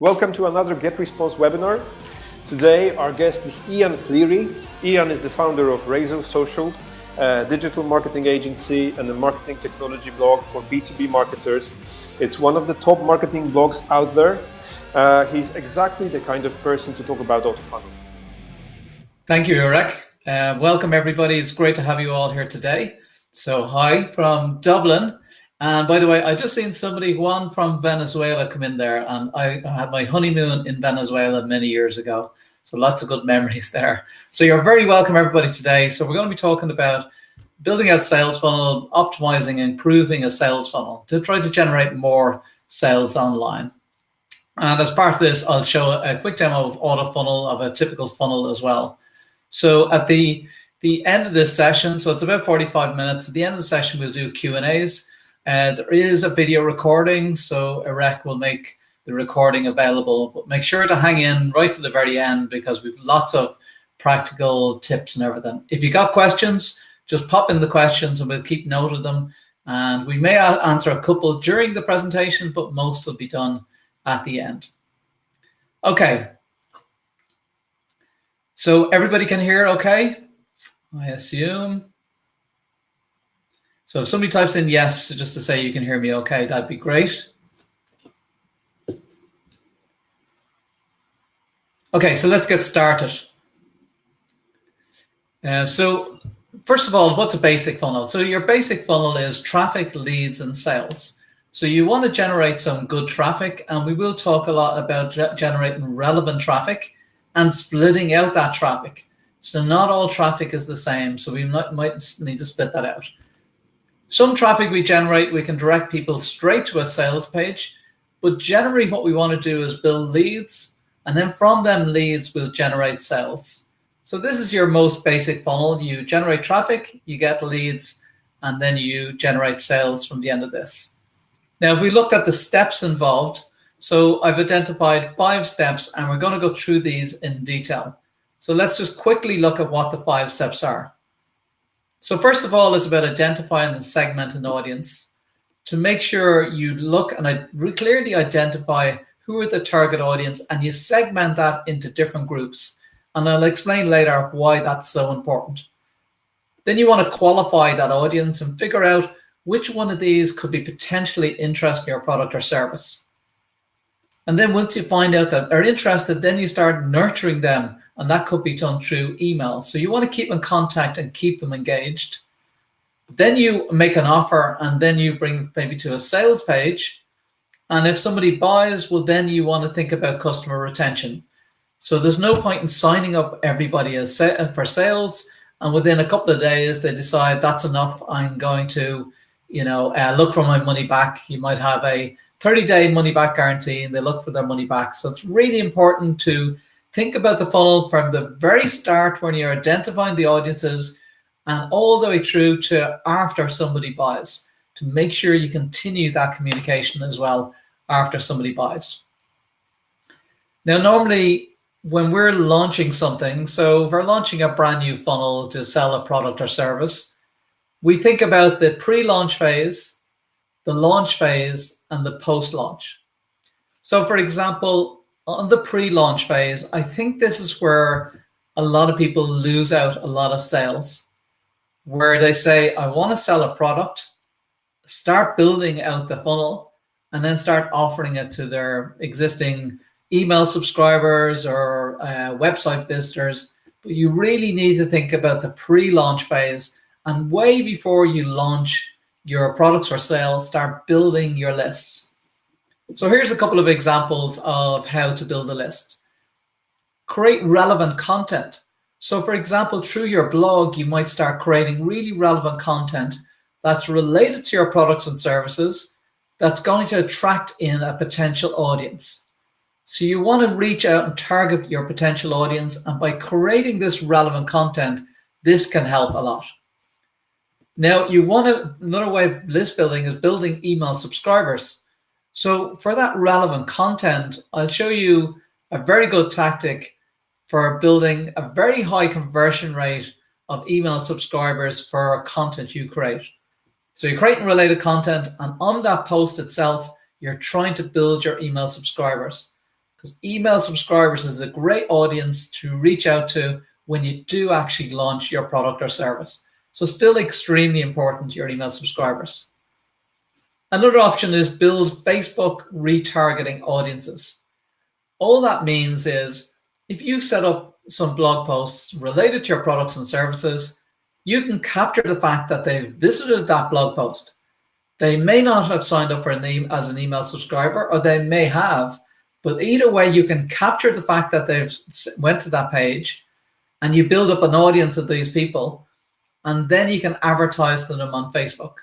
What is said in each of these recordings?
Welcome to another GetResponse webinar. Today our guest is Cleary. Ian is the founder of Razor Social, a digital marketing agency and a marketing technology blog for B2B marketers. It's one of the top marketing blogs out there. He's exactly the kind of person to talk about Autofunnel. Thank you, Irek. Welcome everybody. It's great to have you all here today. So hi from Dublin. And by the way, I just seen somebody, Juan from Venezuela, come in there, and I had my honeymoon in Venezuela many years ago. So lots of good memories there. So you're very welcome, everybody, today. So we're going to be talking about building out sales funnel, optimizing, improving a sales funnel to try to generate more sales online. And as part of this, I'll show a quick demo of Autofunnel, of a typical funnel as well. So at the end of this session, so it's about 45 minutes, at the end of the session, we'll do Q&As. There is a video recording, so Irek will make the recording available, but make sure to hang in right to the very end because we've lots of practical tips and everything. If you got questions, just pop in the questions and we'll keep note of them. And we may answer a couple during the presentation, but most will be done at the end. Okay. So everybody can hear okay, I assume. So if somebody types in yes, just to say you can hear me okay, that'd be great. Okay, so let's get started. So first of all, what's a basic funnel? So your basic funnel is traffic, leads, and sales. So you want to generate some good traffic, and we will talk a lot about generating relevant traffic and splitting out that traffic. So not all traffic is the same, so we might need to split that out. Some traffic we generate, we can direct people straight to a sales page, but generally what we want to do is build leads, and then from them leads we'll generate sales. So this is your most basic funnel. You generate traffic, you get leads, and then you generate sales from the end of this. Now, if we looked at the steps involved, so I've identified 5 steps, and we're going to go through these in detail. So let's just quickly look at what the 5 steps are. So first of all, it's about identifying and segmenting an audience to make sure you look and clearly identify who are the target audience, and you segment that into different groups. And I'll explain later why that's so important. Then you want to qualify that audience and figure out which one of these could be potentially interested in your product or service. And then once you find out that they're interested, then you start nurturing them. And that could be done through email. So you want to keep in contact and keep them engaged. Then you make an offer, and then you bring maybe to a sales page. And if somebody buys, well, then you want to think about customer retention. So there's no point in signing up everybody for sales, and within a couple of days, they decide that's enough. I'm going to, look for my money back. You might have a 30-day money back guarantee, and they look for their money back. So it's really important to think about the funnel from the very start when you're identifying the audiences and all the way through to after somebody buys, to make sure you continue that communication as well after somebody buys. Now, normally when we're launching something, so if we're launching a brand new funnel to sell a product or service, we think about the pre-launch phase, the launch phase, and the post-launch. So for example, on the pre-launch phase, I think this is where a lot of people lose out a lot of sales, where they say, I want to sell a product, start building out the funnel, and then start offering it to their existing email subscribers or website visitors. But you really need to think about the pre-launch phase, and way before you launch your products or sales, start building your lists. So here's a couple of examples of how to build a list. Create relevant content. So for example, through your blog, you might start creating really relevant content that's related to your products and services that's going to attract in a potential audience. So you want to reach out and target your potential audience, and by creating this relevant content, this can help a lot. Now, another way of list building is building email subscribers. So for that relevant content, I'll show you a very good tactic for building a very high conversion rate of email subscribers for content you create. So you're creating related content, and on that post itself, you're trying to build your email subscribers. because email subscribers is a great audience to reach out to when you do actually launch your product or service. So still extremely important, your email subscribers. Another option is build Facebook retargeting audiences. All that means is if you set up some blog posts related to your products and services, you can capture the fact that they've visited that blog post. They may not have signed up for as an email subscriber, or they may have, but either way, you can capture the fact that they've went to that page, and you build up an audience of these people, and then you can advertise to them on Facebook.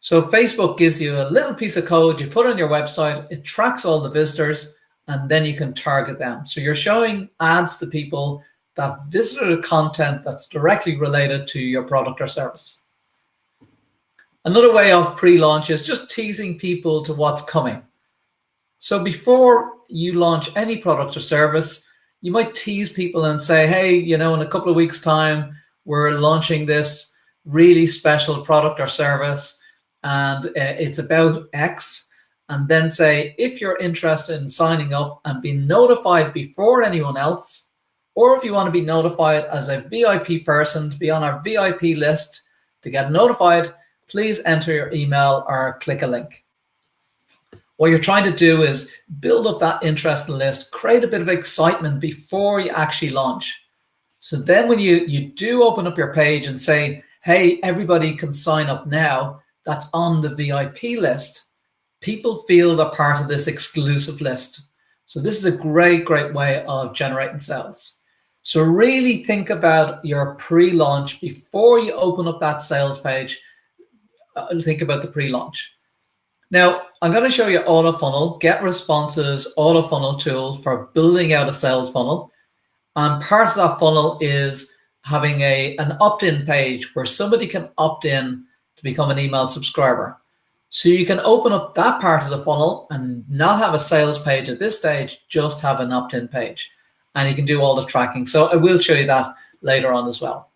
So Facebook gives you a little piece of code you put on your website, it tracks all the visitors, and then you can target them. So you're showing ads to people that visited content that's directly related to your product or service. Another way of pre-launch is just teasing people to what's coming. So before you launch any product or service, you might tease people and say, hey, in a couple of weeks' time, we're launching this really special product or service, and it's about X. And then say, if you're interested in signing up and being notified before anyone else, or if you want to be notified as a VIP person to be on our VIP list to get notified, please enter your email or click a link. What you're trying to do is build up that interest list, create a bit of excitement before you actually launch. So then when you do open up your page and say, hey, everybody can sign up now, that's on the VIP list, people feel they're part of this exclusive list. So this is a great, great way of generating sales. So really think about your pre-launch before you open up that sales page. Think about the pre-launch. Now, I'm going to show you Autofunnel, GetResponse's Autofunnel tool for building out a sales funnel. And part of that funnel is having an opt-in page where somebody can opt in to become an email subscriber. So you can open up that part of the funnel and not have a sales page at this stage, just have an opt-in page. And you can do all the tracking. So I will show you that later on as well.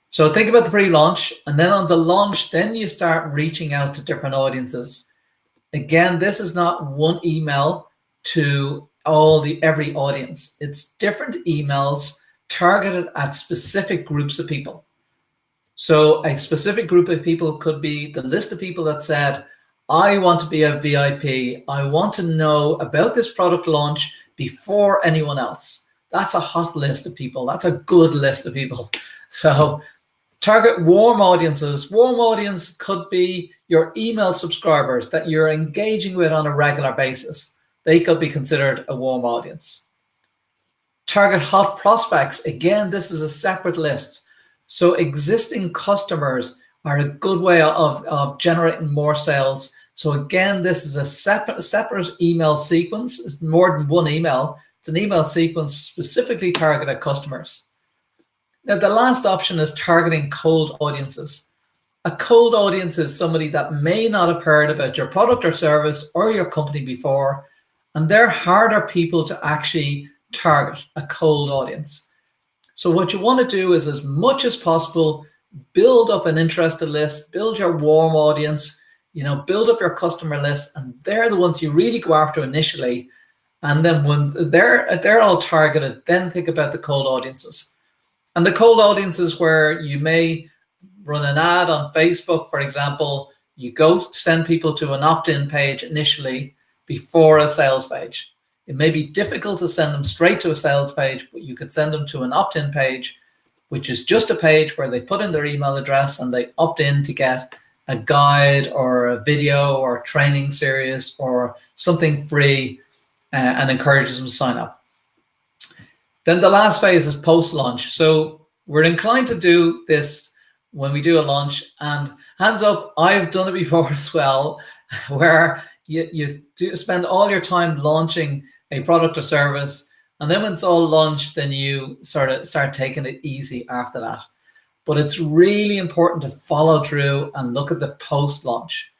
So think about the pre-launch, and then on the launch, then you start reaching out to different audiences. Again, this is not one email to every audience. It's different emails targeted at specific groups of people. So a specific group of people could be the list of people that said, I want to be a VIP. I want to know about this product launch before anyone else. That's a hot list of people. That's a good list of people. So target warm audiences. Warm audience could be your email subscribers that you're engaging with on a regular basis. They could be considered a warm audience. Target hot prospects. Again, this is a separate list. So existing customers are a good way of generating more sales. So again, this is a separate email sequence. It's more than one email. It's an email sequence specifically targeted at customers. Now, the last option is targeting cold audiences. A cold audience is somebody that may not have heard about your product or service or your company before, and they're harder people to actually target, a cold audience. So what you want to do is, as much as possible, build up an interested list, build your warm audience, build up your customer list, and they're the ones you really go after initially. And then when they're all targeted, then think about the cold audiences. And the cold audiences where you may run an ad on Facebook, for example, you go to send people to an opt-in page initially before a sales page. It may be difficult to send them straight to a sales page, but you could send them to an opt-in page, which is just a page where they put in their email address and they opt in to get a guide or a video or a training series or something free, and encourages them to sign up. Then the last phase is post-launch. So we're inclined to do this when we do a launch, and hands up, I've done it before as well, where you do spend all your time launching a product or service, and then when it's all launched, then you sort of start taking it easy after that. But it's really important to follow through and look at the post-launch.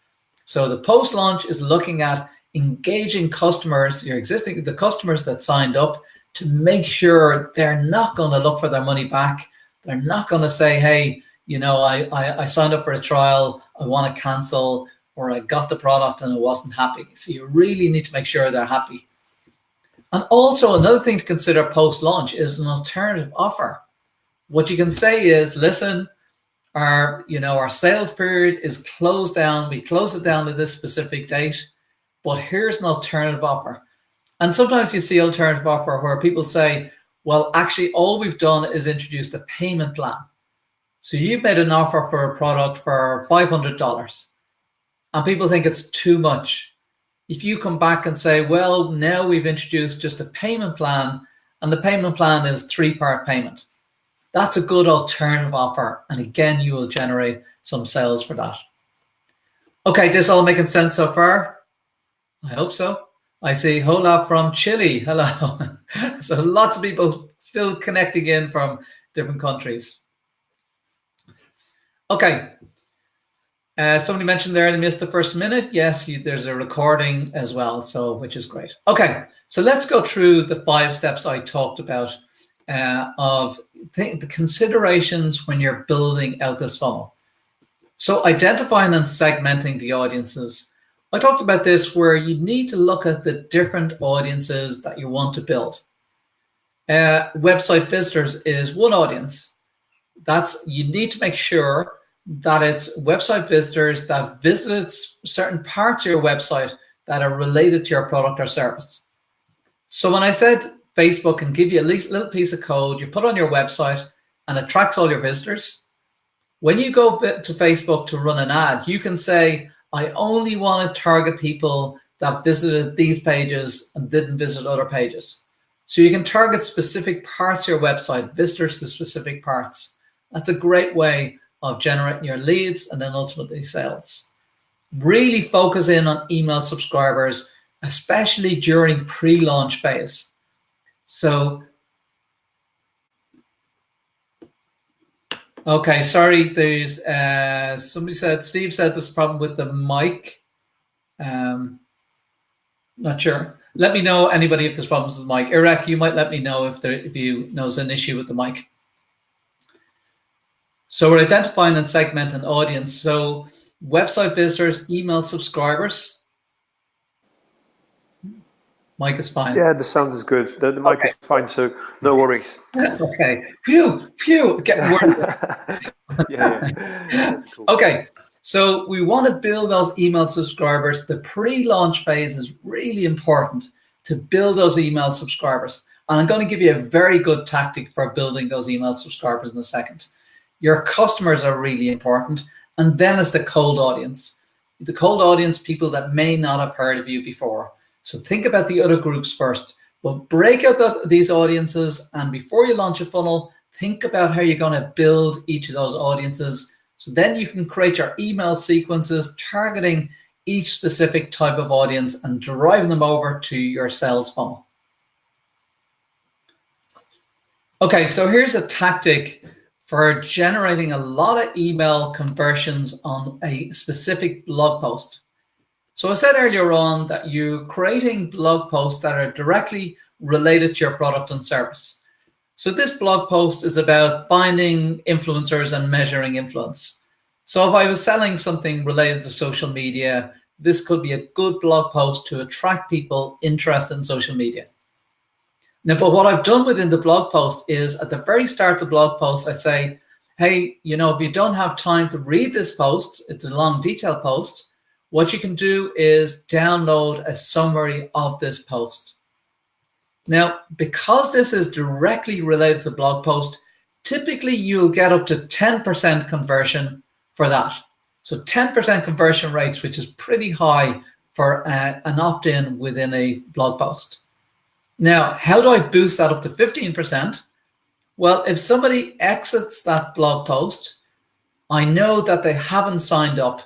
So the post-launch is looking at engaging customers, the customers that signed up, to make sure they're not going to look for their money back. They're not going to say, hey, I signed up for a trial, I want to cancel, or I got the product and I wasn't happy. So you really need to make sure they're happy. And also another thing to consider post-launch is an alternative offer. What you can say is, listen, our sales period is closed down. We close it down to this specific date, but here's an alternative offer. And sometimes you see alternative offer where people say, well, actually, all we've done is introduced a payment plan. So you've made an offer for a product for $500 and people think it's too much. If you come back and say, well, now we've introduced just a payment plan and the payment plan is 3-part payment, that's a good alternative offer. And again, you will generate some sales for that. Okay, this all making sense so far? I hope so. I see Hola from Chile. Hello. So lots of people still connecting in from different countries. Okay. Somebody mentioned there they missed the first minute. Yes, there's a recording as well, so which is great. Okay, so let's go through the 5 steps I talked about of the considerations when you're building out this funnel. So identifying and segmenting the audiences. I talked about this where you need to look at the different audiences that you want to build. Website visitors is one audience. You need to make sure that it's website visitors that visited certain parts of your website that are related to your product or service. So when I said Facebook can give you a little piece of code you put on your website and it tracks all your visitors, when you go to Facebook to run an ad, you can say, I only want to target people that visited these pages and didn't visit other pages. So you can target specific parts of your website, visitors to specific parts. That's a great way of generating your leads and then ultimately sales. Really focus in on email subscribers, especially during pre-launch phase. So, okay, sorry, there's somebody said, Steve said there's a problem with the mic. Not sure. Let me know, anybody, if there's problems with the mic. Iraq, you might let me know if you know there's an issue with the mic. So we're identifying and segmenting audience. So website visitors, email subscribers. Mic is fine. Yeah, the sound is good. The mic is fine, so no worries. Okay. Phew. Getting worried. Yeah. That's cool. Okay. So we want to build those email subscribers. The pre-launch phase is really important to build those email subscribers. And I'm going to give you a very good tactic for building those email subscribers in a second. Your customers are really important. And then it's the cold audience. The cold audience, people that may not have heard of you before. So think about the other groups first. But break out these audiences. And before you launch a funnel, think about how you're going to build each of those audiences. So then you can create your email sequences targeting each specific type of audience and driving them over to your sales funnel. Okay, so here's a tactic for generating a lot of email conversions on a specific blog post. So I said earlier on that you're creating blog posts that are directly related to your product and service. So this blog post is about finding influencers and measuring influence. So if I was selling something related to social media, this could be a good blog post to attract people interested in social media. Now, but what I've done within the blog post is at the very start of the blog post, I say, hey, if you don't have time to read this post, it's a long detailed post, what you can do is download a summary of this post. Now, because this is directly related to the blog post, typically you'll get up to 10% conversion for that. So 10% conversion rates, which is pretty high for an opt-in within a blog post. Now, how do I boost that up to 15%? Well, if somebody exits that blog post, I know that they haven't signed up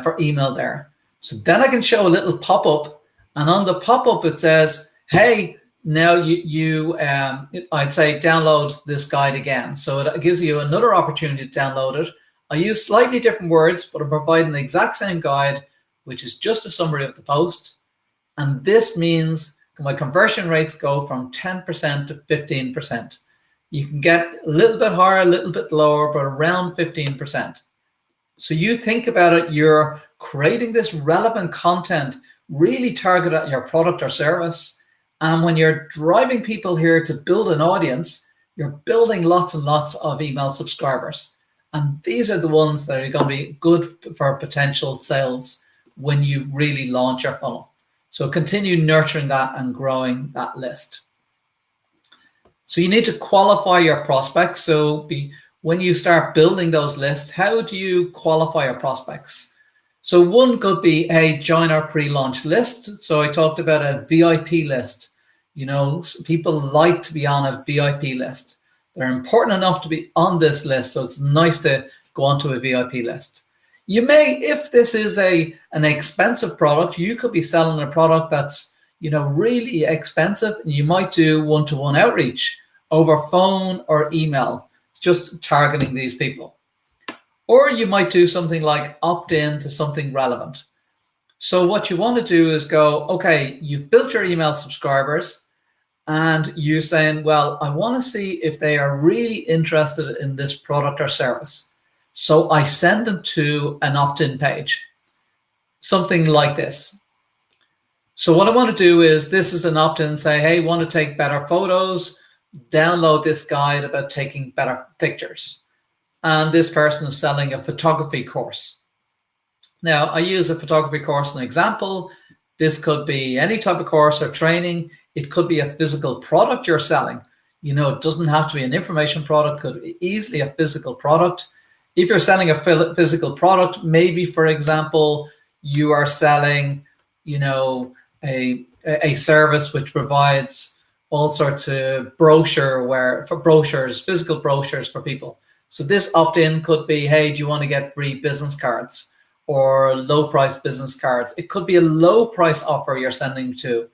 for email there. So then I can show a little pop-up, and on the pop-up it says, hey, now I'd say download this guide again. So it gives you another opportunity to download it. I use slightly different words, but I'm providing the exact same guide, which is just a summary of the post. And this means my conversion rates go from 10% to 15%. You can get a little bit higher, a little bit lower, but around 15%. So you think about it, you're creating this relevant content really targeted at your product or service, And when you're driving people here to build an audience, you're building lots and lots of email subscribers. And these are the ones that are going to be good for potential sales when you really launch your funnel. So continue nurturing that and growing that list. So you need to qualify your prospects. So when you start building those lists, how do you qualify your prospects? So one could be, hey, join our pre-launch list. So I talked about a VIP list. You know, people like to be on a VIP list. They're important enough to be on this list. So it's nice to go onto a VIP list. You may, if this is an expensive product, you could be selling a product that's, you know, really expensive. And you might do one-to-one outreach over phone or email, just targeting these people. Or you might do something like opt in to something relevant. So what you want to do is go, okay, you've built your email subscribers and you're saying, well, I want to see if they are really interested in this product or service. So I send them to an opt-in page, something like this. So what I want to do is, this is an opt-in, say, hey, want to take better photos, download this guide about taking better pictures. And this person is selling a photography course. Now, I use a photography course as an example. This could be any type of course or training. It could be a physical product you're selling. You know, it doesn't have to be an information product, could be easily a physical product. If you're selling a physical product, maybe, for example, you are selling, you know, a service which provides all sorts of brochures, physical brochures for people. So this opt-in could be, hey, do you want to get free business cards or low-price business cards? It could be a low-price offer you're sending to.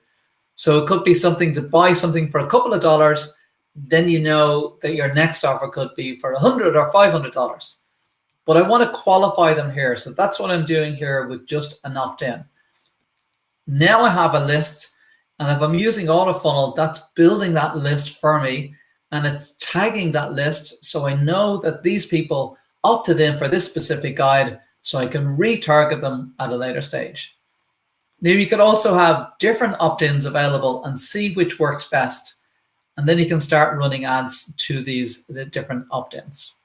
So it could be something to buy something for a couple of dollars. Then you know that your next offer could be for $100 or $500. But I want to qualify them here. So that's what I'm doing here with just an opt-in. Now I have a list, and if I'm using Autofunnel, that's building that list for me. And it's tagging that list so I know that these people opted in for this specific guide, so I can retarget them at a later stage. Now you could also have different opt-ins available and see which works best. And then you can start running ads to the different opt-ins.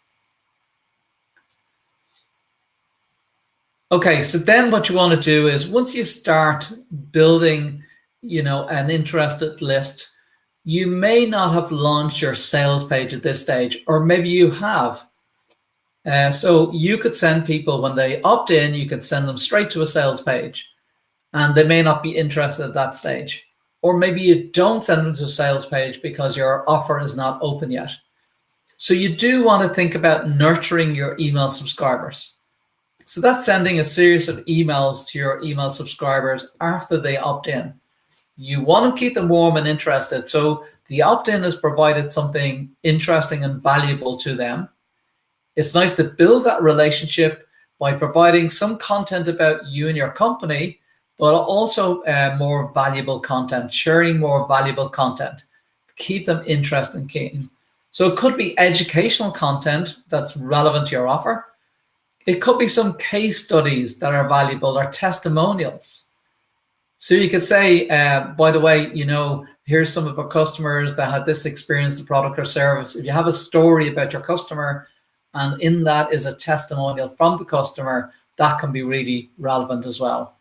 Okay, so then what you want to do is, once you start building, you know, an interested list, you may not have launched your sales page at this stage, or maybe you have. So you could send people, when they opt in, you could send them straight to a sales page, and they may not be interested at that stage. Or maybe you don't send them to a sales page because your offer is not open yet. So you do want to think about nurturing your email subscribers. So that's sending a series of emails to your email subscribers after they opt in. You want to keep them warm and interested. So the opt-in has provided something interesting and valuable to them. It's nice to build that relationship by providing some content about you and your company, but also more valuable content, sharing more valuable content. Keep them interested and keen. So it could be educational content that's relevant to your offer. It could be some case studies that are valuable, or testimonials. So you could say, by the way, you know, here's some of our customers that had this experience, the product or service. If you have a story about your customer, and in that is a testimonial from the customer, that can be really relevant as well.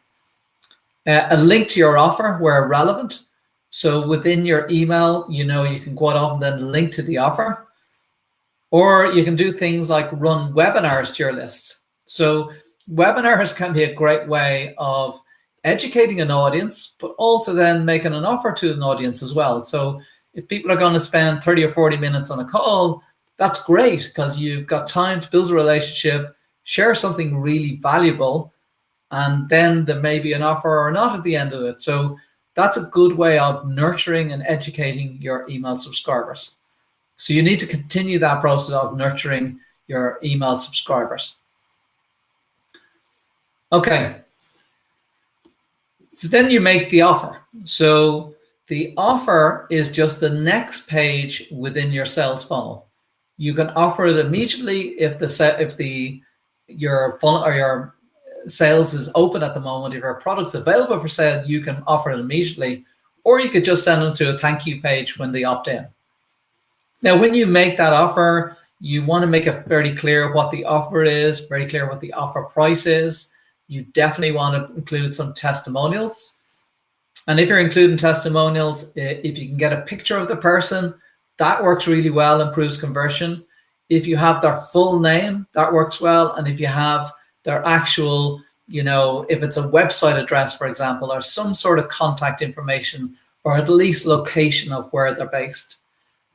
A link to your offer where relevant. So within your email, you know, you can quite often then link to the offer. Or you can do things like run webinars to your list. So webinars can be a great way of educating an audience, but also then making an offer to an audience as well. So if people are going to spend 30 or 40 minutes on a call, that's great, because you've got time to build a relationship, share something really valuable, and then there may be an offer or not at the end of it. So that's a good way of nurturing and educating your email subscribers. So you need to continue that process of nurturing your email subscribers. Okay. So then you make the offer. So the offer is just the next page within your sales funnel. You can offer it immediately if your funnel or your sales is open at the moment. If your product's available for sale, you can offer it immediately. or you could just send them to a thank you page when they opt in. Now, when you make that offer, you want to make it very clear what the offer is, very clear what the offer price is. You definitely want to include some testimonials. And if you're including testimonials, if you can get a picture of the person, that works really well, improves conversion. If you have their full name, that works well. And if you have their actual, if it's a website address, for example, or some sort of contact information, or at least location of where they're based.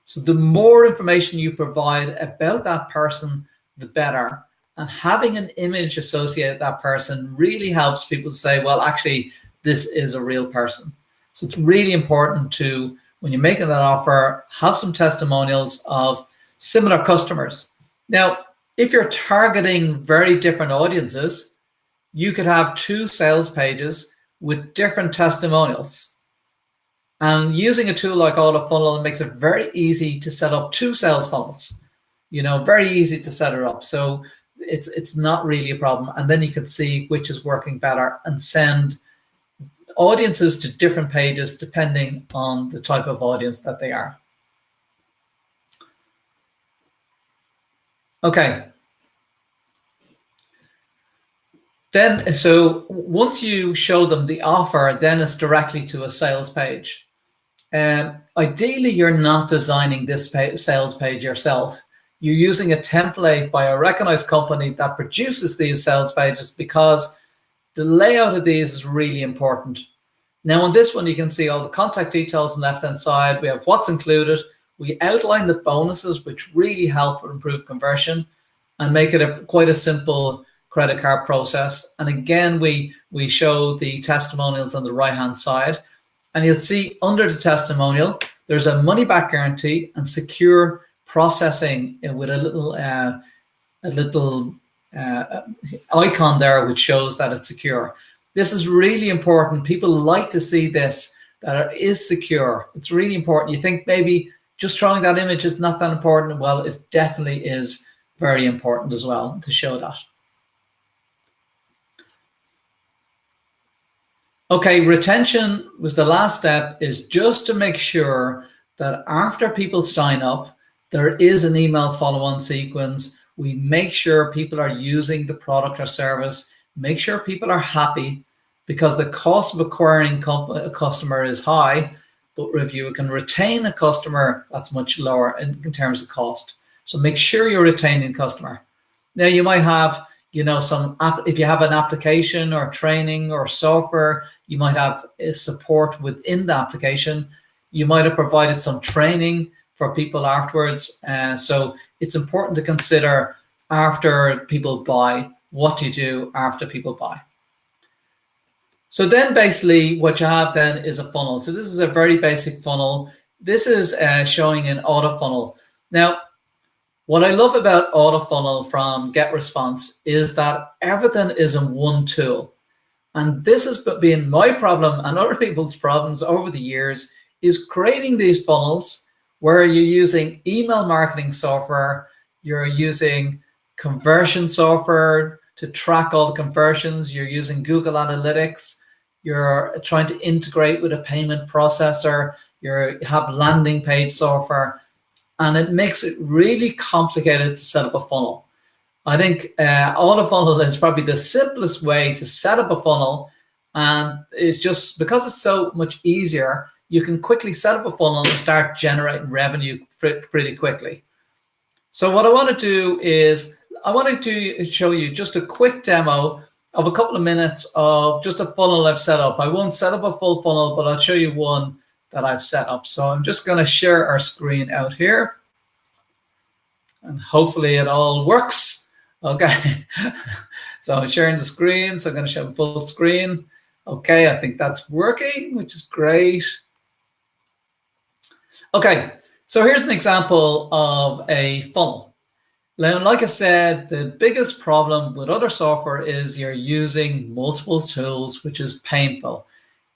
So the more information you provide about that person, the better. And having an image associated with that person really helps people say, well, actually, this is a real person. So it's really important to, when you're making that offer, have some testimonials of similar customers. Now, if you're targeting very different audiences, you could have 2 sales pages with different testimonials. And using a tool like Autofunnel makes it very easy to set up 2 sales funnels. Very easy to set it up. So it's not really a problem. And then you can see which is working better and send audiences to different pages depending on the type of audience that they are. Okay. Then, so once you show them the offer, then it's directly to a sales page. Ideally, you're not designing this sales page yourself. You're using a template by a recognized company that produces these sales pages, because the layout of these is really important. Now, on this one, you can see all the contact details on the left-hand side. We have what's included. We outline the bonuses, which really help improve conversion and make it quite a simple credit card process. And again, we show the testimonials on the right-hand side. And you'll see under the testimonial, there's a money-back guarantee and secure processing with a little icon there, which shows that it's secure. This is really important. People like to see this, that it is secure. It's really important. You think maybe just showing that image is not that important. Well, it definitely is very important as well to show that. Okay, retention was the last step, is just to make sure that after people sign up, there is an email follow-on sequence. We make sure people are using the product or service, make sure people are happy, because the cost of acquiring a customer is high, but if you can retain a customer, that's much lower in terms of cost. So make sure you're retaining customer. Now you might have, if you have an application or training or software, you might have support within the application. You might have provided some training for people afterwards. So it's important to consider after people buy, what do you do after people buy? So then basically what you have then is a funnel. So this is a very basic funnel. This is showing an Autofunnel. Now, what I love about Autofunnel from GetResponse is that everything is in one tool. And this has been my problem and other people's problems over the years, is creating these funnels where you're using email marketing software, you're using conversion software to track all the conversions, you're using Google Analytics, you're trying to integrate with a payment processor, you have landing page software, and it makes it really complicated to set up a funnel. I think Autofunnel is probably the simplest way to set up a funnel, and it's just because it's so much easier, you can quickly set up a funnel and start generating revenue pretty quickly. So what I want to do is, I wanted to show you just a quick demo of a couple of minutes of just a funnel I've set up. I won't set up a full funnel, but I'll show you one that I've set up. So I'm just going to share our screen out here, and hopefully it all works. Okay, so I'm sharing the screen, so I'm going to show full screen. Okay, I think that's working, which is great. Okay, so here's an example of a funnel. Now, like I said, the biggest problem with other software is you're using multiple tools, which is painful.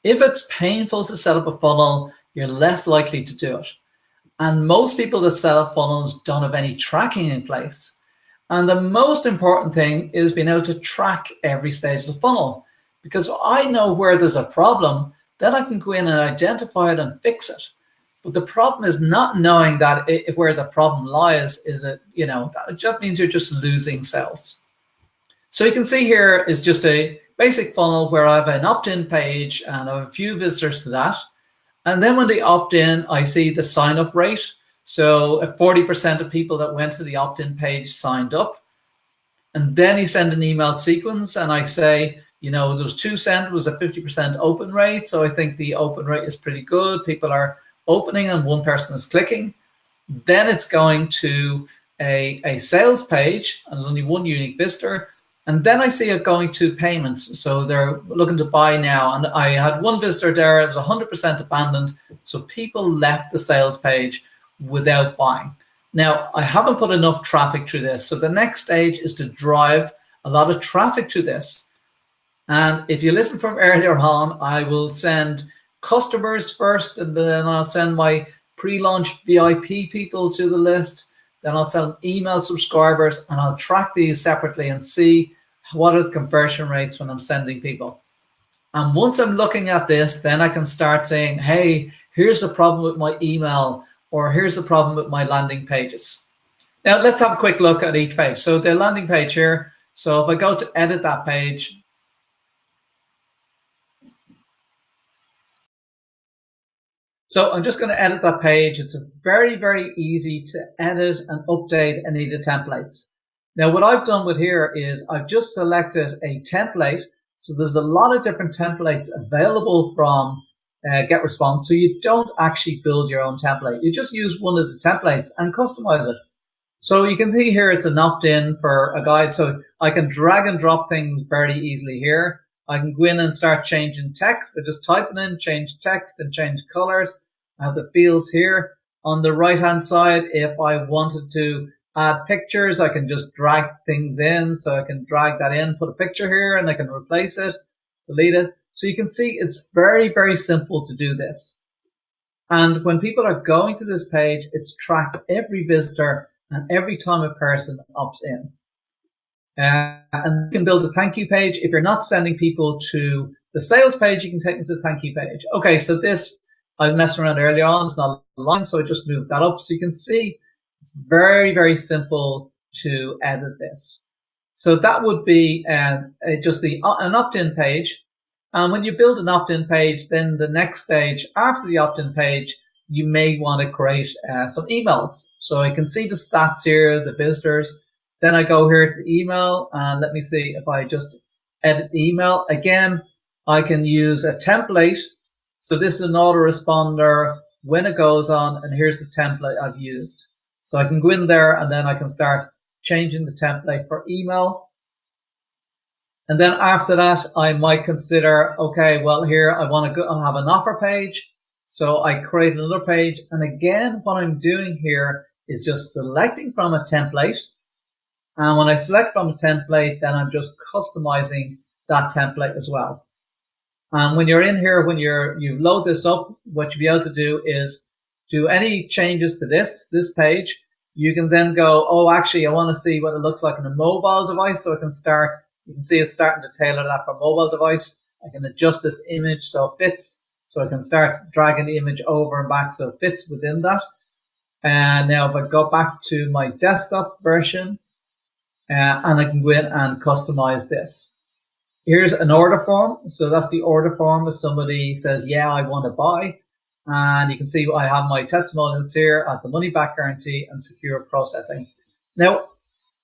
If it's painful to set up a funnel, you're less likely to do it. And most people that set up funnels don't have any tracking in place. And the most important thing is being able to track every stage of the funnel. Because I know where there's a problem, then I can go in and identify it and fix it. But the problem is not knowing that where the problem lies. Is it, that means you're just losing sales. So you can see here is just a basic funnel where I have an opt-in page and I have a few visitors to that. And then when they opt in, I see the sign up rate. So 40% of people that went to the opt-in page signed up. And then you send an email sequence and I say, there was 2 sent, was a 50% open rate. So I think the open rate is pretty good. People are opening and 1 person is clicking. Then it's going to a sales page and there's only 1 unique visitor. And then I see it going to payments. So they're looking to buy now. And I had 1 visitor there. It was 100% abandoned. So people left the sales page without buying. Now, I haven't put enough traffic through this. So the next stage is to drive a lot of traffic to this. And if you listen from earlier on, I will send customers first, and then I'll send my pre-launch VIP people to the list. Then I'll send email subscribers, and I'll track these separately and see what are the conversion rates when I'm sending people. And once I'm looking at this, then I can start saying, hey, here's the problem with my email, or here's the problem with my landing pages. Now, let's have a quick look at each page. So the landing page here. So if I go to edit that page, so I'm just going to edit that page. It's very, very easy to edit and update any of the templates. Now, what I've done with here is I've just selected a template. So there's a lot of different templates available from GetResponse. So you don't actually build your own template. You just use one of the templates and customize it. So you can see here it's an opt-in for a guide. So I can drag and drop things very easily here. I can go in and start changing text. I just type it in, change text and change colors. I have the fields here. On the right-hand side, if I wanted to add pictures, I can just drag things in. So I can drag that in, put a picture here, and I can replace it, delete it. So you can see it's very, very simple to do this. And when people are going to this page, it's tracked every visitor and every time a person opts in. And you can build a thank you page. If you're not sending people to the sales page, you can take them to the thank you page. Okay, so this, I messed around earlier on, it's not aligned, so I just moved that up. So you can see it's very, very simple to edit this. So that would be just an opt-in page. And when you build an opt-in page, then the next stage after the opt-in page, you may want to create some emails. So I can see the stats here, the visitors. Then I go here to the email, and let me see if I just edit the email. Again, I can use a template. So this is an autoresponder when it goes on, and here's the template I've used. So I can go in there, and then I can start changing the template for email. And then after that, I might consider, okay, well, here I want to go have an offer page. So I create another page. And again, what I'm doing here is just selecting from a template. And when I select from a template, then I'm just customizing that template as well. And when you're in here, when you load this up, what you'll be able to do is do any changes to this page. You can then go, oh, actually, I want to see what it looks like on a mobile device. So I can start, you can see it's starting to tailor that for mobile device. I can adjust this image so it fits. So I can start dragging the image over and back so it fits within that. And now if I go back to my desktop version, and I can go in and customize this. Here's an order form. So that's the order form if somebody says, yeah, I want to buy. And you can see I have my testimonials here at the money back guarantee and secure processing. Now,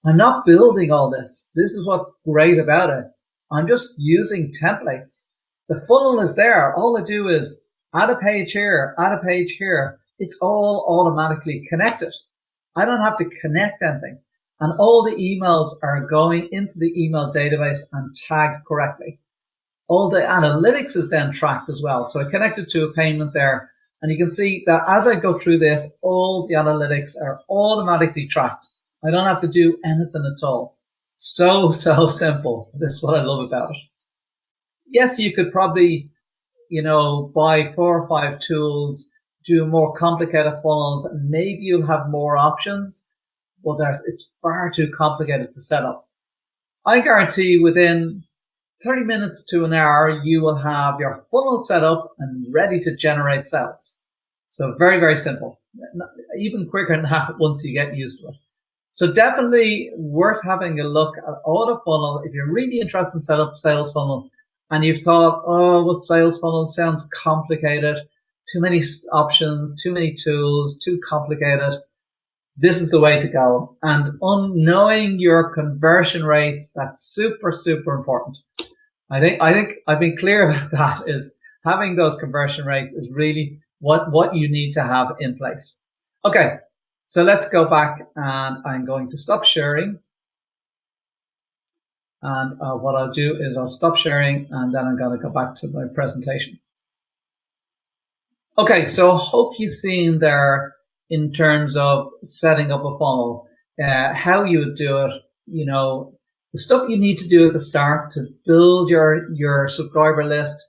I'm not building all this. This is what's great about it. I'm just using templates. The funnel is there. All I do is add a page here, add a page here. It's all automatically connected. I don't have to connect anything. And all the emails are going into the email database and tagged correctly. All the analytics is then tracked as well. So I connected to a payment there. And you can see that as I go through this, all the analytics are automatically tracked. I don't have to do anything at all. So simple. That's what I love about it. Yes, you could probably, buy 4 or 5 tools, do more complicated funnels, and maybe you'll have more options. Well, it's far too complicated to set up. I guarantee within 30 minutes to an hour, you will have your funnel set up and ready to generate sales. So very, very simple. Even quicker than that once you get used to it. So definitely worth having a look at Autofunnel. If you're really interested in set up sales funnel and you've thought, oh, well, sales funnel sounds complicated, too many options, too many tools, too complicated, this is the way to go. And knowing your conversion rates, that's super, super important. I think I've been clear about that, is having those conversion rates is really what you need to have in place. Okay, so let's go back, and I'm going to stop sharing. And what I'll do is I'll stop sharing, and then I'm going to go back to my presentation. Okay, so hope you've seen there in terms of setting up a funnel, how you would do it, you know, the stuff you need to do at the start to build your subscriber list,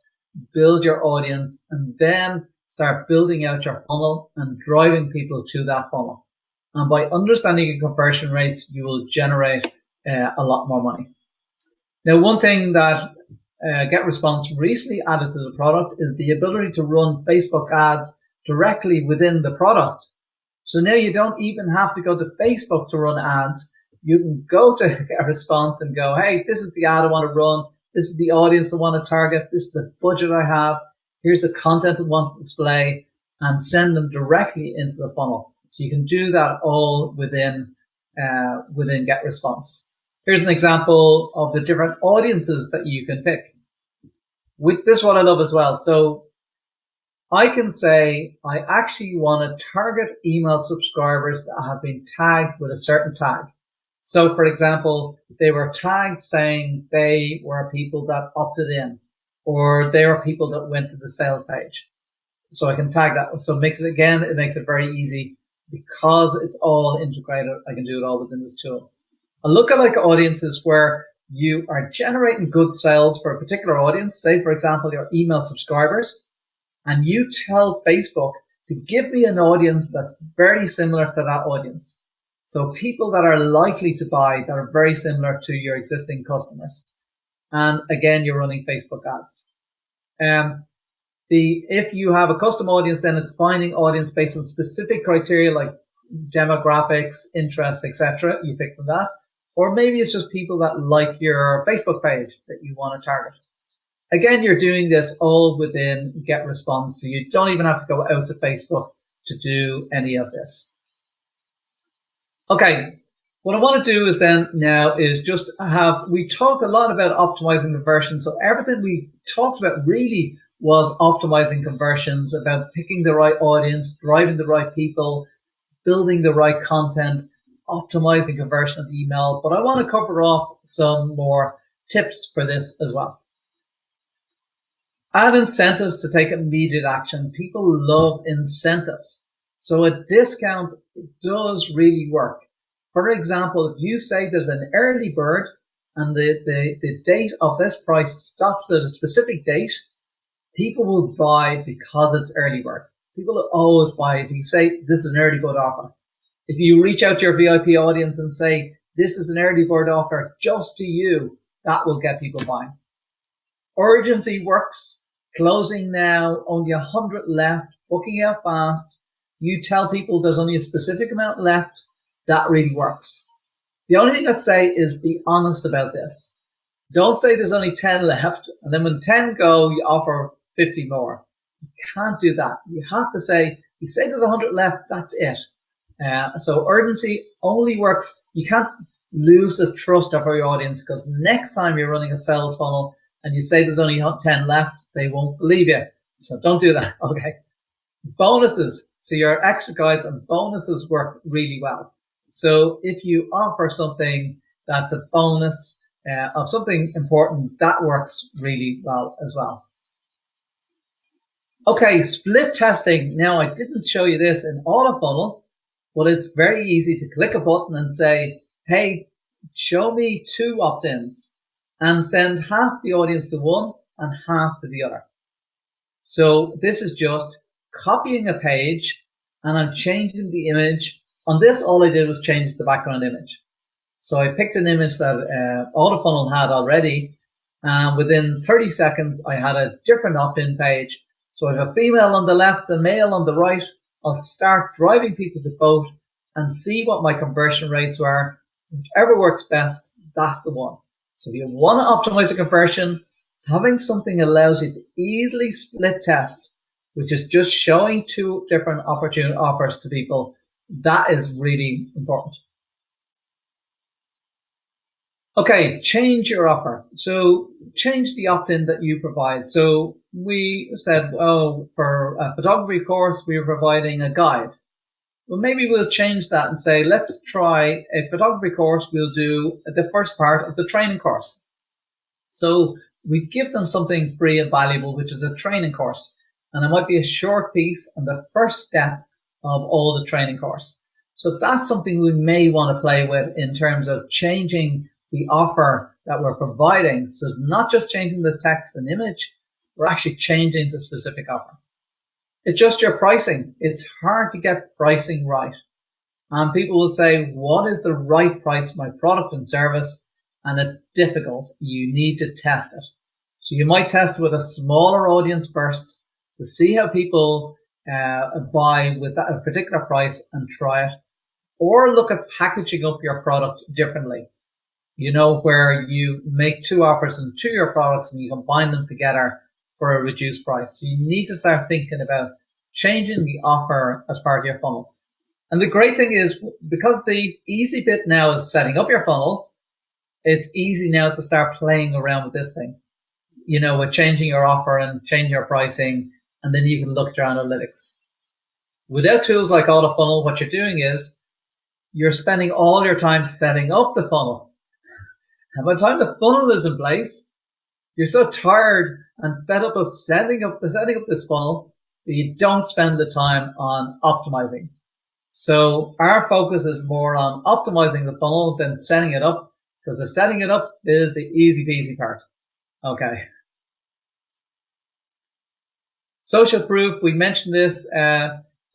build your audience, and then start building out your funnel and driving people to that funnel. And by understanding your conversion rates, you will generate a lot more money. Now, one thing that GetResponse recently added to the product is the ability to run Facebook ads directly within the product. So now you don't even have to go to Facebook to run ads. You can go to GetResponse and go, hey, this is the ad I want to run. This is the audience I want to target. This is the budget I have. Here's the content I want to display, and send them directly into the funnel. So you can do that all within GetResponse. Here's an example of the different audiences that you can pick. With this one I love as well. So I can say I actually want to target email subscribers that have been tagged with a certain tag. So for example, they were tagged saying they were people that opted in, or they were people that went to the sales page. So I can tag that. So it makes it very easy because it's all integrated. I can do it all within this tool. A lookalike audience is where you are generating good sales for a particular audience. Say, for example, your email subscribers, and you tell Facebook to give me an audience that's very similar to that audience. So people that are likely to buy, that are very similar to your existing customers. And again, you're running Facebook ads. If you have a custom audience, then it's finding audience based on specific criteria like demographics, interests, etc. You pick from that. Or maybe it's just people that like your Facebook page that you want to target. Again, you're doing this all within GetResponse, so you don't even have to go out to Facebook to do any of this. Okay, what I want to do is then now is just we talked a lot about optimizing conversions. So everything we talked about really was optimizing conversions, about picking the right audience, driving the right people, building the right content, optimizing conversion of email. But I want to cover off some more tips for this as well. Add incentives to take immediate action. People love incentives. So a discount does really work. For example, if you say there's an early bird and the date of this price stops at a specific date, people will buy because it's early bird. People will always buy if you say this is an early bird offer. If you reach out to your VIP audience and say this is an early bird offer just to you, that will get people buying. Urgency works. Closing now, only 100 left, booking out fast. You tell people there's only a specific amount left. That really works. The only thing I'd say is be honest about this. Don't say there's only 10 left, and then when 10 go, you offer 50 more. You can't do that. You have to say, you say there's 100 left, that's it. So urgency only works. You can't lose the trust of your audience, because next time you're running a sales funnel and you say there's only 10 left, they won't believe you. So don't do that, okay? Bonuses. So your extra guides and bonuses work really well. So if you offer something that's a bonus of something important, that works really well as well. Okay, split testing. Now, I didn't show you this in Autofunnel, but it's very easy to click a button and say, hey, show me 2 opt-ins, and send half the audience to one and half to the other. So this is just copying a page, and I'm changing the image. On this, all I did was change the background image. So I picked an image that Autofunnel had already, And within 30 seconds, I had a different opt-in page. So I have a female on the left and male on the right. I'll start driving people to vote and see what my conversion rates are. Whichever works best, that's the one. So if you want to optimize a conversion, having something allows you to easily split test, which is just showing two different opportunity offers to people. That is really important. Okay, change your offer. So change the opt-in that you provide. So we said, oh, for a photography course, we are providing a guide. Well, maybe we'll change that and say, let's try a photography course. We'll do the first part of the training course. So we give them something free and valuable, which is a training course. And it might be a short piece and the first step of all the training course. So that's something we may want to play with in terms of changing the offer that we're providing. So not just changing the text and image, we're actually changing the specific offer. Adjust your pricing. It's hard to get pricing right. And people will say, what is the right price for my product and service? And it's difficult. You need to test it. So you might test with a smaller audience first to see how people buy with that particular price and try it. Or look at packaging up your product differently. You know, where you make two offers and two of your products and you combine them together for a reduced price. So you need to start thinking about changing the offer as part of your funnel. And the great thing is, because the easy bit now is setting up your funnel, it's easy now to start playing around with this thing, you know, with changing your offer and changing your pricing, and then you can look at your analytics. Without tools like Autofunnel, what you're doing is you're spending all your time setting up the funnel. And by the time the funnel is in place, you're so tired and fed up of setting up this funnel that you don't spend the time on optimizing. So our focus is more on optimizing the funnel than setting it up, because the setting it up is the easy peasy part. Okay. Social proof, we mentioned this.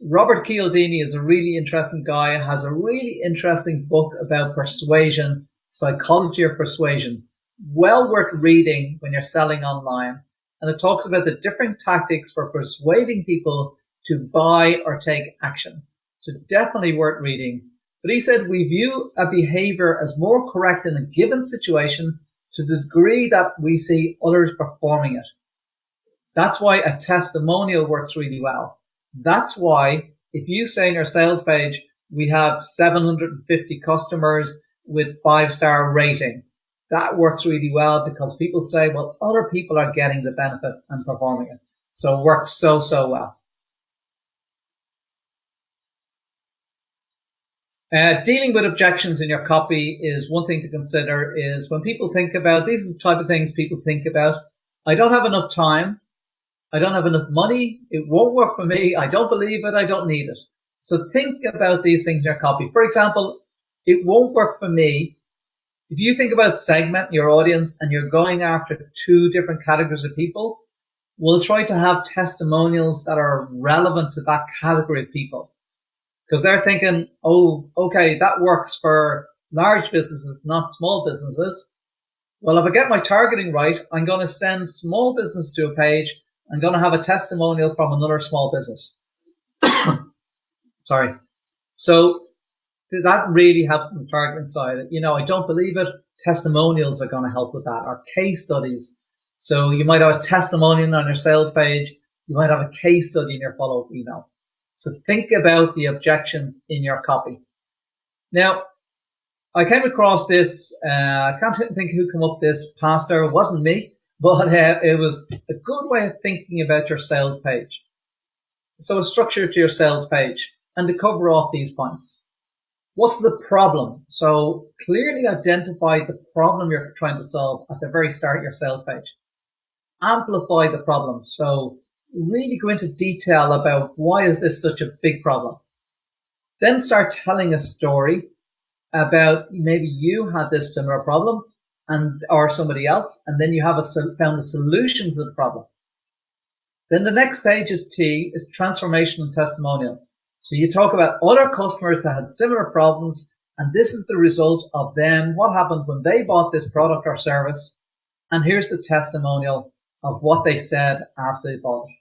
Robert Cialdini is a really interesting guy, has a really interesting book about persuasion, psychology of persuasion. Well worth reading when you're selling online. And it talks about the different tactics for persuading people to buy or take action. So definitely worth reading. But he said, we view a behavior as more correct in a given situation to the degree that we see others performing it. That's why a testimonial works really well. That's why if you say in your sales page, we have 750 customers with 5-star rating, that works really well because people say, well, other people are getting the benefit and performing it. So it works so well. Dealing with objections in your copy is one thing to consider. Is when people think about, these are the type of things people think about. I don't have enough time. I don't have enough money. It won't work for me. I don't believe it. I don't need it. So think about these things in your copy. For example, it won't work for me. If you think about segment your audience and you're going after two different categories of people, we'll try to have testimonials that are relevant to that category of people. Because they're thinking, oh, okay, that works for large businesses, not small businesses. Well, if I get my targeting right, I'm going to send small business to a page. I'm going to have a testimonial from another small business. Sorry. So that really helps on the targeting side. You know, I don't believe it. Testimonials are going to help with that, or case studies. So you might have a testimonial on your sales page. You might have a case study in your follow-up email. So think about the objections in your copy. Now, I came across this, I can't think who came up with this, Pastor. It wasn't me, but it was a good way of thinking about your sales page. So a structure to your sales page and to cover off these points. What's the problem? So clearly identify the problem you're trying to solve at the very start of your sales page. Amplify the problem. So really go into detail about why is this such a big problem. Then start telling a story about maybe you had this similar problem and or somebody else, and then you have found a solution to the problem. Then the next stage is T, is transformation and testimonial. So you talk about other customers that had similar problems, and this is the result of them, what happened when they bought this product or service, and here's the testimonial of what they said after they bought it.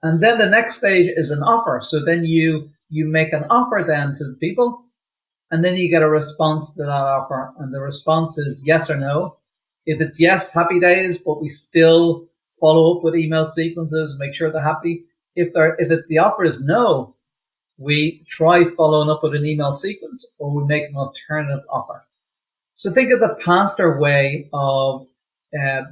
And then the next stage is an offer. So then you make an offer then to the people, and then you get a response to that offer. And the response is yes or no. If it's yes, happy days, but we still follow up with email sequences, make sure they're happy. If the offer is no, we try following up with an email sequence, or we make an alternative offer. So think of the faster way of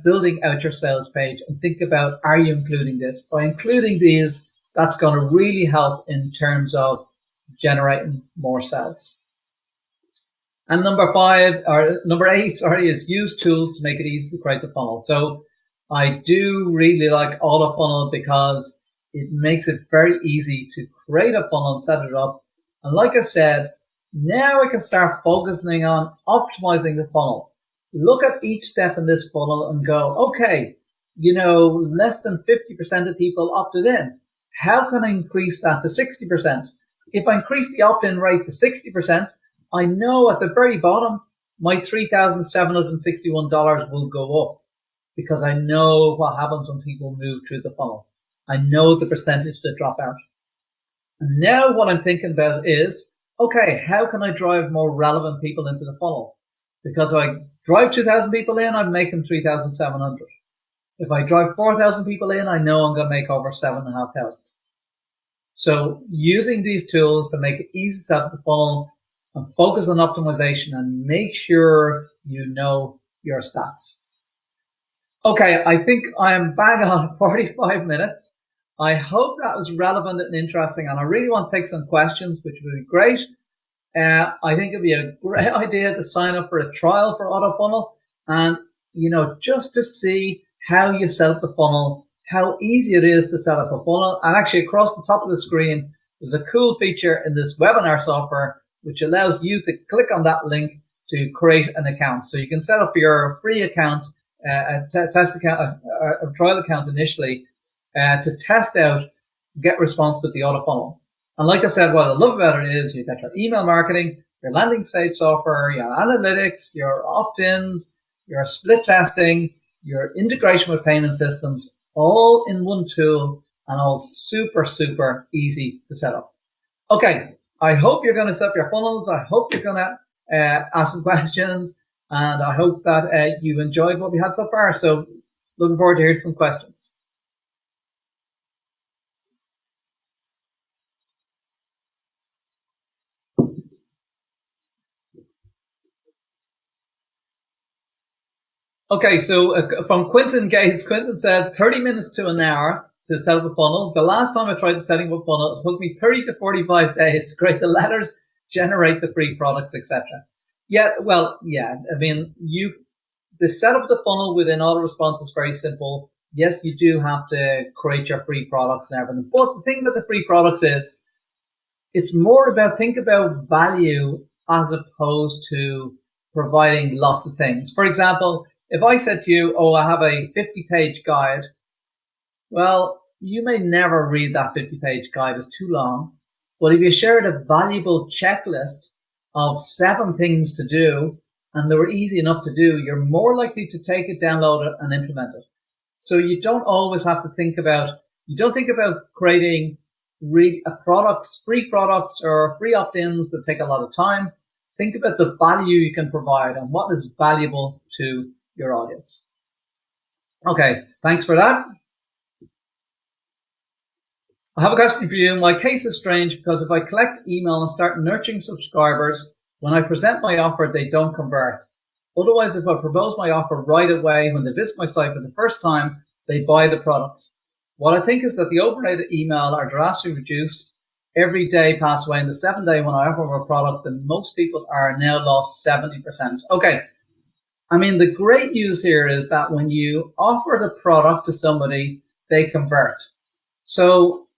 building out your sales page, and think about, are you including this? By including these, that's going to really help in terms of generating more sales. And number 8, is use tools to make it easy to create the funnel. So I do really like Autofunnel because it makes it very easy to create a funnel and set it up. And like I said, now I can start focusing on optimizing the funnel. Look at each step in this funnel and go, okay, less than 50% of people opted in. How can I increase that to 60%? If I increase the opt-in rate to 60%, I know at the very bottom, my $3,761 will go up, because I know what happens when people move through the funnel. I know the percentage that drop out. And now what I'm thinking about is, okay, how can I drive more relevant people into the funnel? Because if I drive 2,000 people in, I'm making 3,700. If I drive 4,000 people in, I know I'm going to make over 7,500. So using these tools to make it easy to set up the funnel and focus on optimization, and make sure you know your stats. Okay, I think I am bang on 45 minutes. I hope that was relevant and interesting, and I really want to take some questions, which would be great. I think it'd be a great idea to sign up for a trial for Autofunnel, and just to see how you set up the funnel, how easy it is to set up a funnel. And actually, across the top of the screen, there's a cool feature in this webinar software which allows you to click on that link to create an account. So you can set up your free account, a test account, a trial account initially, to test out GetResponse with the Autofunnel. And like I said, what I love about it is you got your email marketing, your landing site software, your analytics, your opt-ins, your split testing, your integration with payment systems, all in one tool, and all super, super easy to set up. Okay, I hope you're going to set up your funnels. I hope you're going to ask some questions, and I hope that you enjoyed what we had so far. So looking forward to hearing some questions. Okay, so from Quinton Gates, Quinton said 30 minutes to an hour to set up a funnel. The last time I tried setting up a funnel, it took me 30 to 45 days to create the letters, generate the free products, etc. Yeah, well, yeah, I mean, the setup of the funnel within Autoresponse is very simple. Yes, you do have to create your free products and everything. But the thing about the free products is, it's more about, think about value as opposed to providing lots of things. For example, if I said to you, oh, I have a 50-page guide, well, you may never read that 50-page guide. It's too long. But if you shared a valuable checklist of 7 things to do, and they were easy enough to do, you're more likely to take it, download it, and implement it. So you don't always have to think about, creating free products or free opt-ins that take a lot of time. Think about the value you can provide and what is valuable to your audience. Okay, thanks for that. I have a question for you. My case is strange because if I collect email and start nurturing subscribers, when I present my offer, they don't convert. Otherwise, if I propose my offer right away when they visit my site for the first time, they buy the products. What I think is that the open rate of email are drastically reduced every day pass away. In the 7th day when I offer a product, then most people are now lost 70%. Okay. I mean, the great news here is that when you offer the product to somebody, they convert. So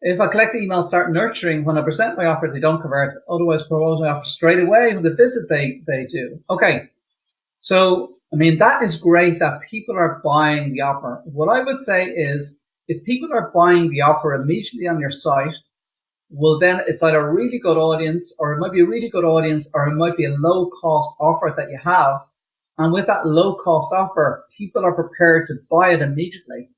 if I collect the email, start nurturing, when I present my offer, they don't convert. Otherwise, propose my offer straight away. When they visit, they do. Okay. So, I mean, that is great that people are buying the offer. What I would say is, if people are buying the offer immediately on your site, well, then it's either a really good audience, or it might be a really good audience, or it might be a low cost offer that you have. And with that low cost offer, people are prepared to buy it immediately.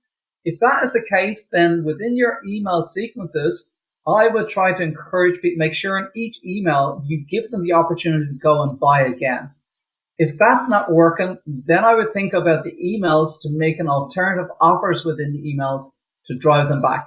If that is the case, then within your email sequences, I would try to encourage people, make sure in each email you give them the opportunity to go and buy again. If that's not working, then I would think about the emails to make an alternative offers within the emails to drive them back.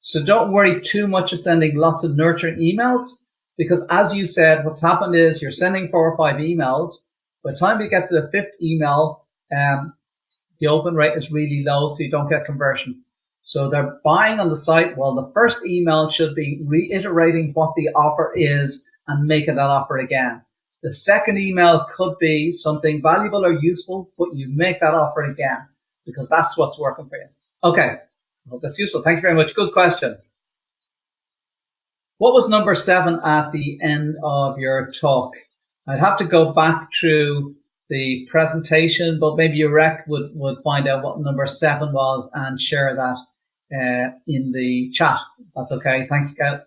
So don't worry too much of sending lots of nurturing emails, because as you said, what's happened is you're sending 4 or 5 emails. By the time you get to the 5th email, the open rate is really low, so you don't get conversion. So they're buying on the site. Well, the first email should be reiterating what the offer is and making that offer again. The second email could be something valuable or useful, but you make that offer again because that's what's working for you. Okay, I hope that's useful. Thank you very much. Good question. What was number 7 at the end of your talk? I'd have to go back through the presentation, but maybe your rec would find out what number 7 was and share that in the chat. That's okay. Thanks, Gail.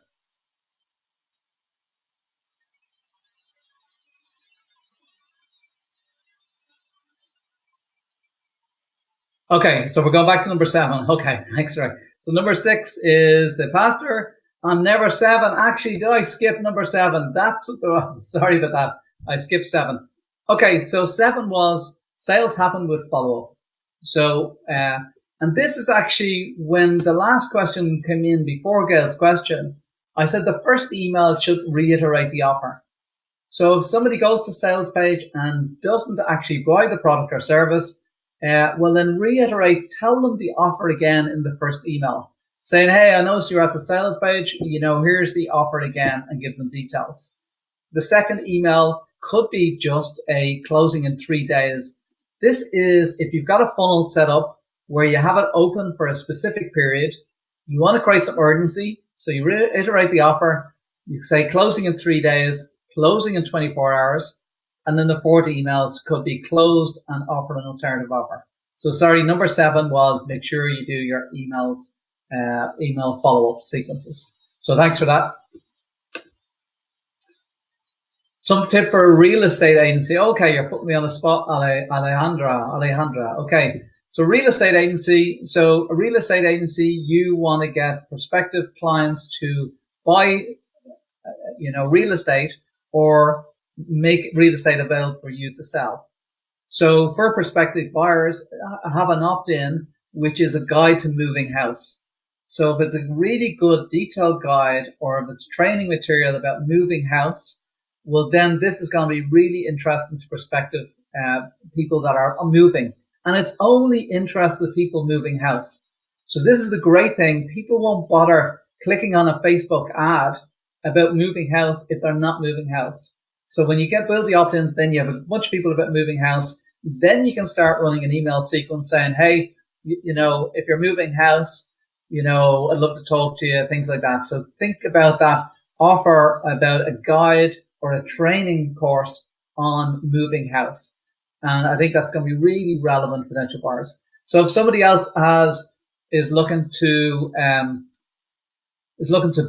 Okay, so we're going back to number 7. Okay, thanks, Rick. So number 6 is the pastor. And number 7, actually, did I skip number 7? Sorry about that. I skipped 7. Okay, so 7 was sales happen with follow-up. So, and this is actually when the last question came in before Gail's question, I said the first email should reiterate the offer. So if somebody goes to sales page and doesn't actually buy the product or service, well then reiterate, tell them the offer again in the first email, saying, hey, I noticed you're at the sales page, here's the offer again, and give them details. The second email could be just a closing in 3 days. This is if you've got a funnel set up where you have it open for a specific period, you want to create some urgency, so you reiterate the offer, you say closing in 3 days, closing in 24 hours, and then the 4th emails could be closed and offer an alternative offer. So sorry, number 7 was make sure you do your email follow-up sequences. So thanks for that. Some tip for a real estate agency. Okay, you're putting me on the spot, Alejandra. Okay, so real estate agency. So a real estate agency, you want to get prospective clients to buy, real estate or make real estate available for you to sell. So for prospective buyers, have an opt-in, which is a guide to moving house. So if it's a really good detailed guide or if it's training material about moving house, well, then this is going to be really interesting to prospective people that are moving. And it's only interested in people moving house. So this is the great thing. People won't bother clicking on a Facebook ad about moving house if they're not moving house. So when you build the opt-ins, then you have a bunch of people about moving house. Then you can start running an email sequence saying, hey, if you're moving house, I'd love to talk to you, things like that. So think about that offer about a guide or a training course on moving house. And I think that's going to be really relevant to potential buyers. So if somebody else is looking to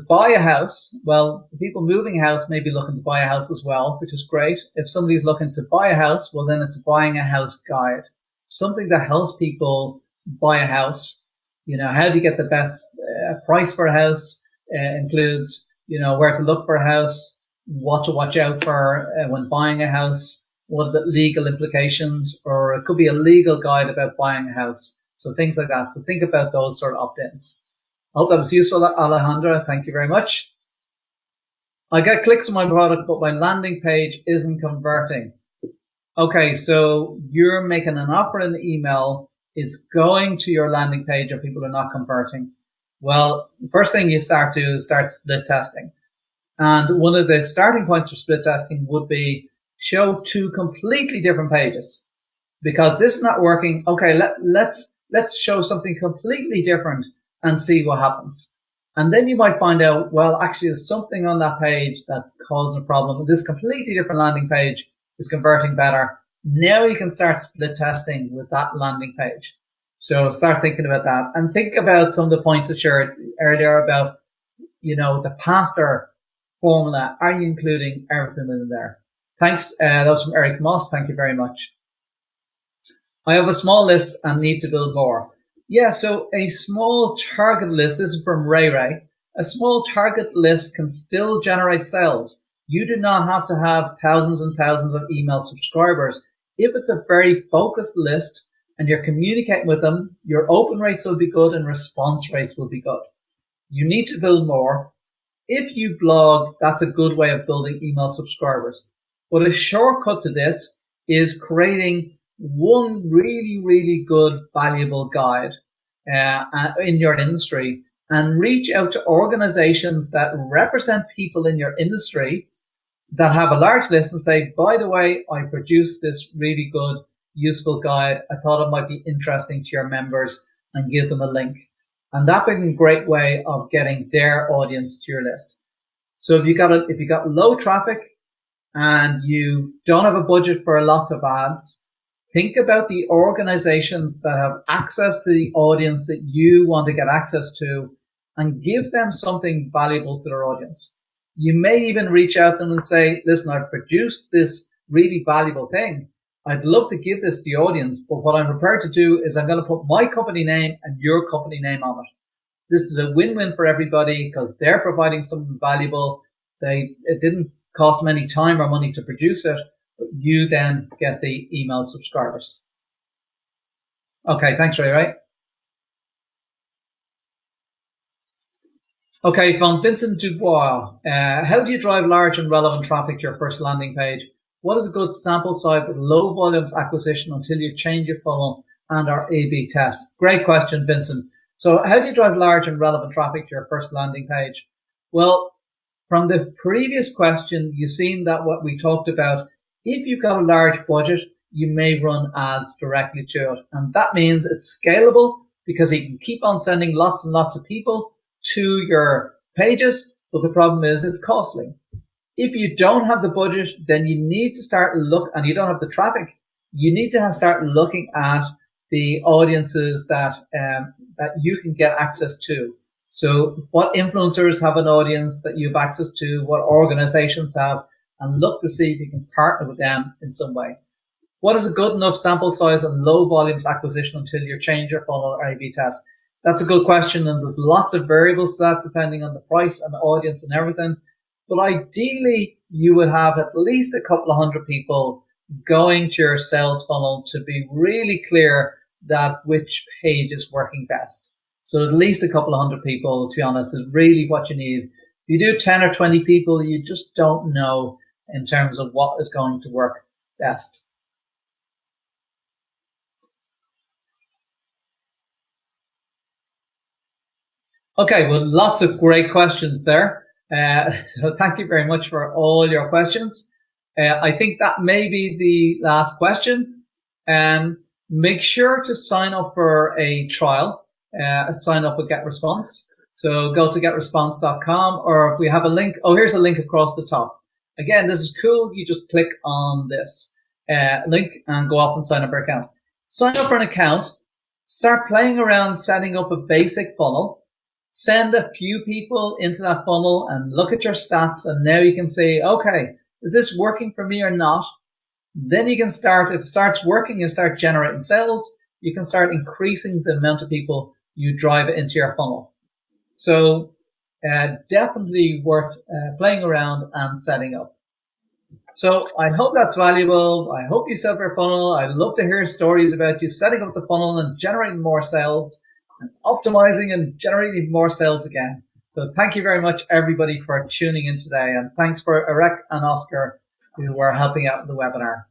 buy a house, well, people moving house may be looking to buy a house as well, which is great. If somebody's looking to buy a house, well, then it's a buying a house guide, something that helps people buy a house. How do you get the best price for a house? Includes, where to look for a house, what to watch out for when buying a house, what are the legal implications, or it could be a legal guide about buying a house. So things like that. So think about those sort of opt-ins. I hope that was useful, Alejandra. Thank you very much. I get clicks on my product, but my landing page isn't converting. Okay, so you're making an offer in the email. It's going to your landing page and people are not converting. Well, the first thing you start split testing. And one of the starting points for split testing would be show 2 completely different pages. Because this is not working. Okay, let's show something completely different and see what happens. And then you might find out, well, actually there's something on that page that's causing a problem. This completely different landing page is converting better. Now you can start split testing with that landing page. So start thinking about that and think about some of the points I shared earlier about, the pastor formula. Are you including everything in there? Thanks. That was from Eric Moss. Thank you very much. I have a small list and need to build more. Yeah, so a small target list, this is from Ray Ray, a small target list can still generate sales. You do not have to have thousands and thousands of email subscribers. If it's a very focused list and you're communicating with them, your open rates will be good and response rates will be good. You need to build more. If you blog, that's a good way of building email subscribers. But a shortcut to this is creating one really, really good, valuable guide in your industry and reach out to organizations that represent people in your industry that have a large list and say, by the way, I produced this really good, useful guide. I thought it might be interesting to your members, and give them a link. And that being a great way of getting their audience to your list. So if you got low traffic and you don't have a budget for lots of ads, think about the organizations that have access to the audience that you want to get access to and give them something valuable to their audience. You may even reach out to them and say, listen, I've produced this really valuable thing. I'd love to give this to the audience, but what I'm prepared to do is I'm going to put my company name and your company name on it. This is a win-win for everybody because they're providing something valuable. It didn't cost them any time or money to produce it, but you then get the email subscribers. Okay, thanks, Ray, right? Okay, from Vincent Dubois, how do you drive large and relevant traffic to your first landing page? What is a good sample size with low volumes acquisition until you change your funnel and our A/B test? Great question, Vincent. So how do you drive large and relevant traffic to your first landing page? Well, from the previous question, you've seen that what we talked about, if you've got a large budget, you may run ads directly to it. And that means it's scalable because you can keep on sending lots and lots of people to your pages, but the problem is it's costly. If you don't have the budget, then you need to start and you don't have the traffic, you need to start looking at the audiences that you can get access to. So what influencers have an audience that you have access to, what organizations have, and look to see if you can partner with them in some way. What is a good enough sample size and low volumes acquisition until you change your funnel or A/B test? That's a good question, and there's lots of variables to that depending on the price and the audience and everything. But ideally, you would have at least a couple of hundred people going to your sales funnel to be really clear that which page is working best. So at least a couple of hundred people, to be honest, is really what you need. If you do 10 or 20 people, you just don't know in terms of what is going to work best. Okay, well, lots of great questions there. So thank you very much for all your questions. I think that may be the last question. Make sure to sign up for a trial. Sign up with GetResponse. So go to getresponse.com, or if we have a link, here's a link across the top. Again, this is cool. You just click on this link and go off and sign up for an account. Sign up for an account. Start playing around setting up a basic funnel. Send a few people into that funnel and look at your stats, and now you can say, okay, is this working for me or not? Then you can start, if it starts working, you start generating sales. You can start increasing the amount of people you drive into your funnel. So definitely worth playing around and setting up. So I hope that's valuable. I hope you set up your funnel. I'd love to hear stories about you setting up the funnel and generating more sales, and optimizing and generating more sales again. So thank you very much, everybody, for tuning in today. And thanks for Erek and Oscar, who were helping out in the webinar.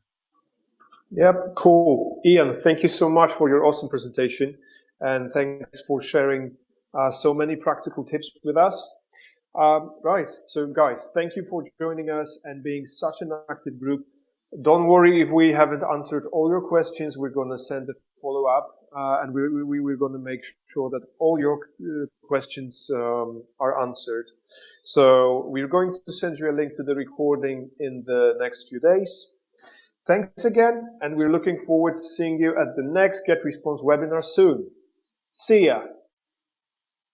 Yep, cool. Ian, thank you so much for your awesome presentation. And thanks for sharing so many practical tips with us. Right, so guys, thank you for joining us and being such an active group. Don't worry if we haven't answered all your questions. We're going to send a follow-up, and we're going to make sure that all your questions are answered. So we're going to send you a link to the recording in the next few days. Thanks again, and we're looking forward to seeing you at the next GetResponse webinar soon. See ya!